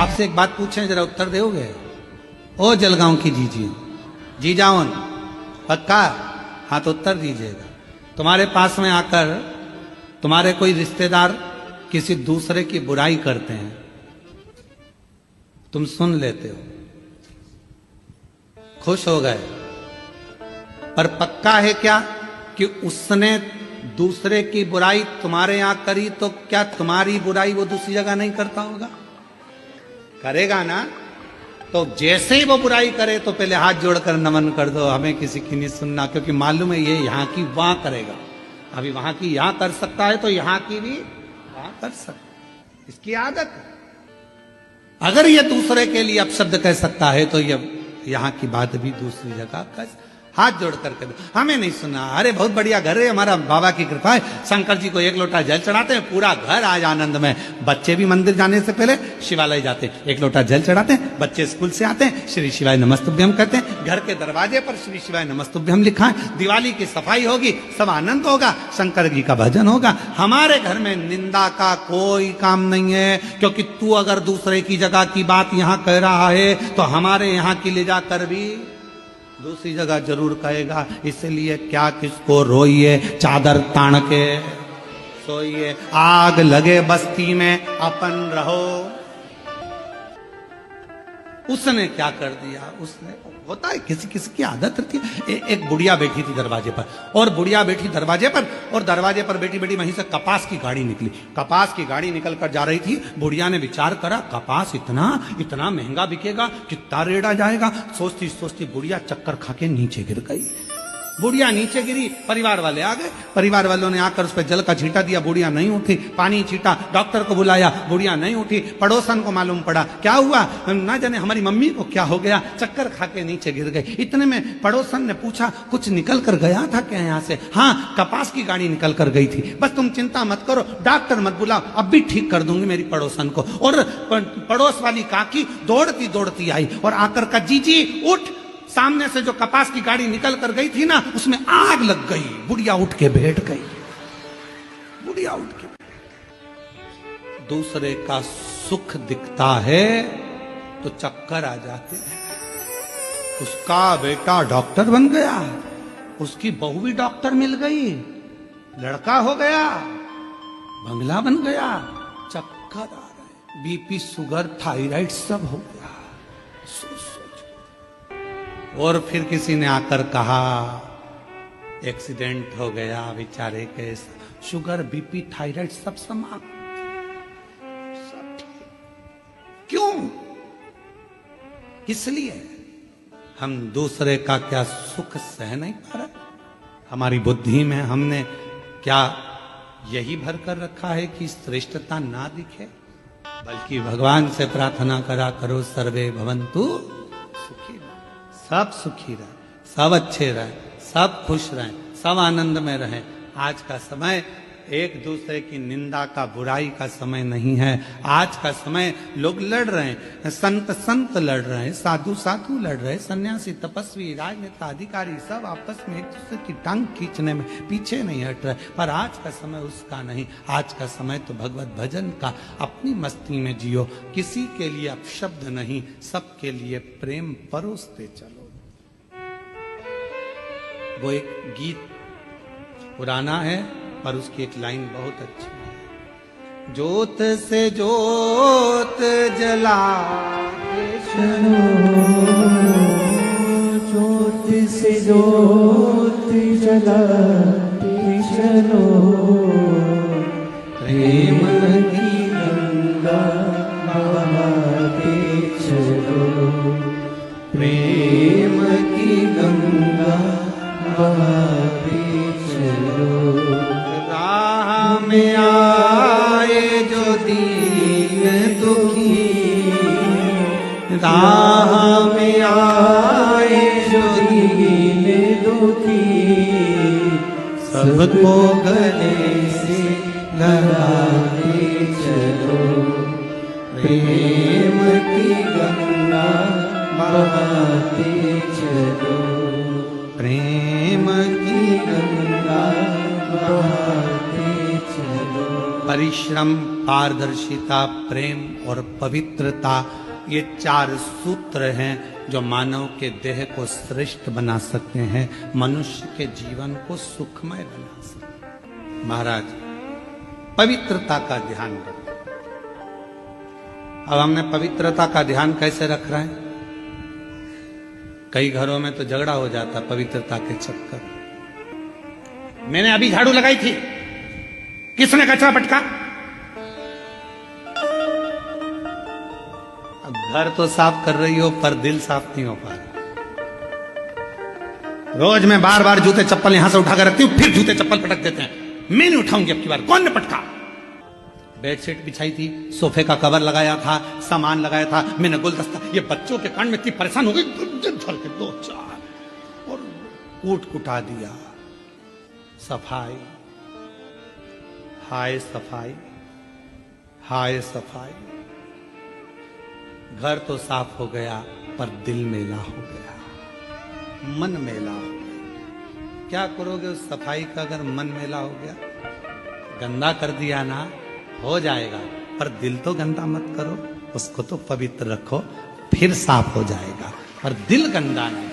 आपसे एक बात पूछें, जरा उत्तर दोगे? ओ जलगांव की जी जाओन पक्का? हाँ तो उत्तर दीजिएगा। तुम्हारे पास में आकर तुम्हारे कोई रिश्तेदार किसी दूसरे की बुराई करते हैं, तुम सुन लेते हो, खुश हो गए, पर पक्का है क्या कि उसने दूसरे की बुराई तुम्हारे यहां करी तो क्या तुम्हारी बुराई वो दूसरी जगह नहीं करता होगा? करेगा ना? तो जैसे ही वो बुराई करे तो पहले हाथ जोड़कर नमन कर दो, हमें किसी की नहीं सुनना, क्योंकि मालूम है ये यहां की वहां करेगा। अभी वहां की यहां कर सकता है तो यहां की भी वहां कर सकता है, इसकी आदत है। अगर ये दूसरे के लिए अपशब्द कह सकता है तो ये यहां की बात भी दूसरी जगह कह, हाथ जोड़ करके दो, हमें नहीं सुना। अरे बहुत बढ़िया घर है, हमारा बाबा की कृपा है, शंकर जी को एक लोटा जल चढ़ाते हैं, पूरा घर आज आनंद में। बच्चे भी मंदिर जाने से पहले शिवालय जाते हैं, एक लोटा जल चढ़ाते हैं, बच्चे स्कूल से आते हैं, श्री शिवाय नमस्तुभ्यम कहते हैं, घर के दरवाजे पर श्री शिवाय नमस्तुभ्यम लिखा है, दिवाली की सफाई होगी, सब आनंद होगा, शंकर जी का भजन होगा। हमारे घर में निंदा का कोई काम नहीं है, क्योंकि तू अगर दूसरे की जगह की बात यहां कह रहा है तो हमारे यहां की ले जाकर भी दूसरी जगह जरूर कहेगा। इसलिए क्या किसको रोइए, चादर तान के सोइए, आग लगे बस्ती में अपन रहो। उसने क्या कर दिया? उसने, होता है किसी किसी की आदत रहती है। एक बुढ़िया बैठी थी दरवाजे पर, और बुढ़िया बैठी दरवाजे पर, और दरवाजे पर बैठी बैठी वहीं से कपास की गाड़ी निकली। कपास की गाड़ी निकल कर जा रही थी। बुढ़िया ने विचार करा, कपास इतना इतना महंगा बिकेगा, कितना रेट आ जाएगा। सोचती सोचती बुढ़िया चक्कर खा के नीचे गिर गई। बुढ़िया नीचे गिरी, परिवार वाले आ गए, परिवार वालों ने आकर उस पर जल का छींटा दिया, बुढ़िया नहीं उठी, पानी छींटा, डॉक्टर को बुलाया, बुढ़िया नहीं उठी। पड़ोसन को मालूम पड़ा, क्या हुआ ना जाने हमारी मम्मी को क्या हो गया, चक्कर खा के नीचे गिर गई। इतने में पड़ोसन ने पूछा, कुछ निकल कर गया था क्या यहाँ से? हाँ, कपास की गाड़ी निकल कर गई थी, बस तुम चिंता मत करो, डॉक्टर मत बुलाओ, अब भी ठीक कर दूंगी मेरी पड़ोसन को। और पड़ोस वाली काकी दौड़ती दौड़ती आई और आकर का, जीजी उठ, सामने से जो कपास की गाड़ी निकल कर गई थी ना, उसमें आग लग गई। बुढ़िया उठ के बैठ गई, बुढ़िया उठ के। दूसरे का सुख दिखता है तो चक्कर आ जाते हैं। उसका बेटा डॉक्टर बन गया, उसकी बहू भी डॉक्टर मिल गई, लड़का हो गया, बंगला बन गया, चक्कर आ रहे, बीपी शुगर थायराइड सब हो गया। और फिर किसी ने आकर कहा, एक्सीडेंट हो गया बेचारे के, शुगर बीपी थायराइड सब समाप्त। क्यों? इसलिए हम दूसरे का क्या सुख सह नहीं पा रहे? हमारी बुद्धि में हमने क्या यही भर कर रखा है कि श्रेष्ठता ना दिखे? बल्कि भगवान से प्रार्थना करा करो, सर्वे भवन्तु सुखी, सब सुखी रहे, सब अच्छे रहे, सब खुश रहें, सब आनंद में रहें। आज का समय एक दूसरे की निंदा का, बुराई का समय नहीं है। आज का समय लोग लड़ रहे हैं, संत संत लड़ रहे हैं, साधु साधु लड़ रहे हैं, सन्यासी तपस्वी राजनेता अधिकारी सब आपस में एक दूसरे की टांग खींचने में पीछे नहीं हट रहे। पर आज का समय उसका नहीं। आज का समय तो भगवत भजन का। अपनी मस्ती में जियो, किसी के लिए अपशब्द नहीं, सबके लिए प्रेम परोसते चलो। वो एक गीत पुराना है पर उसकी एक लाइन बहुत अच्छी है। ज्योत से ज्योत जला के चलो, ज्योत से ज्योत जला के चलो, प्रेम की गंगा बहाते चलो, प्रेम की गंगा बहाते चलो। राह में आए जो दीन दुखी, राह में आए जो दीन दुखी, सबको गले से लगाते चलो, प्रेम की गंगा बहाते चलो, प्रेम की गंगा बहाते चलो। परिश्रम, पारदर्शिता, प्रेम और पवित्रता, ये 4 सूत्र हैं जो मानव के देह को श्रेष्ठ बना सकते हैं, मनुष्य के जीवन को सुखमय बना सकते हैं। महाराज, पवित्रता का ध्यान रखें। अब हमने पवित्रता का ध्यान कैसे रख रहे हैं? कई घरों में तो झगड़ा हो जाता पवित्रता के चक्कर। मैंने अभी झाड़ू लगाई थी, किसने कचरा पटका? अब घर तो साफ कर रही हो पर दिल साफ नहीं हो पा रहा। रोज मैं बार बार जूते चप्पल यहां से उठाकर रखती हूं, फिर जूते चप्पल पटक देते हैं। मैं नहीं उठाऊंगी अब की बार। कौन ने पटका? बेडशीट बिछाई थी, सोफे का कवर लगाया था, सामान लगाया था, मैंने गुलदस्ता, ये बच्चों के कान में इतनी परेशान हो गई, धर के 2-4 और कूट कुटा दिया। सफाई, हाय सफाई, हाय सफाई। घर तो साफ हो गया पर दिल मेला हो गया, मन मेला हो गया। क्या करोगे उस सफाई का अगर मन मेला हो गया? गंदा कर दिया ना, हो जाएगा, पर दिल तो गंदा मत करो, उसको तो पवित्र रखो, फिर साफ हो जाएगा। पर दिल गंदा नहीं।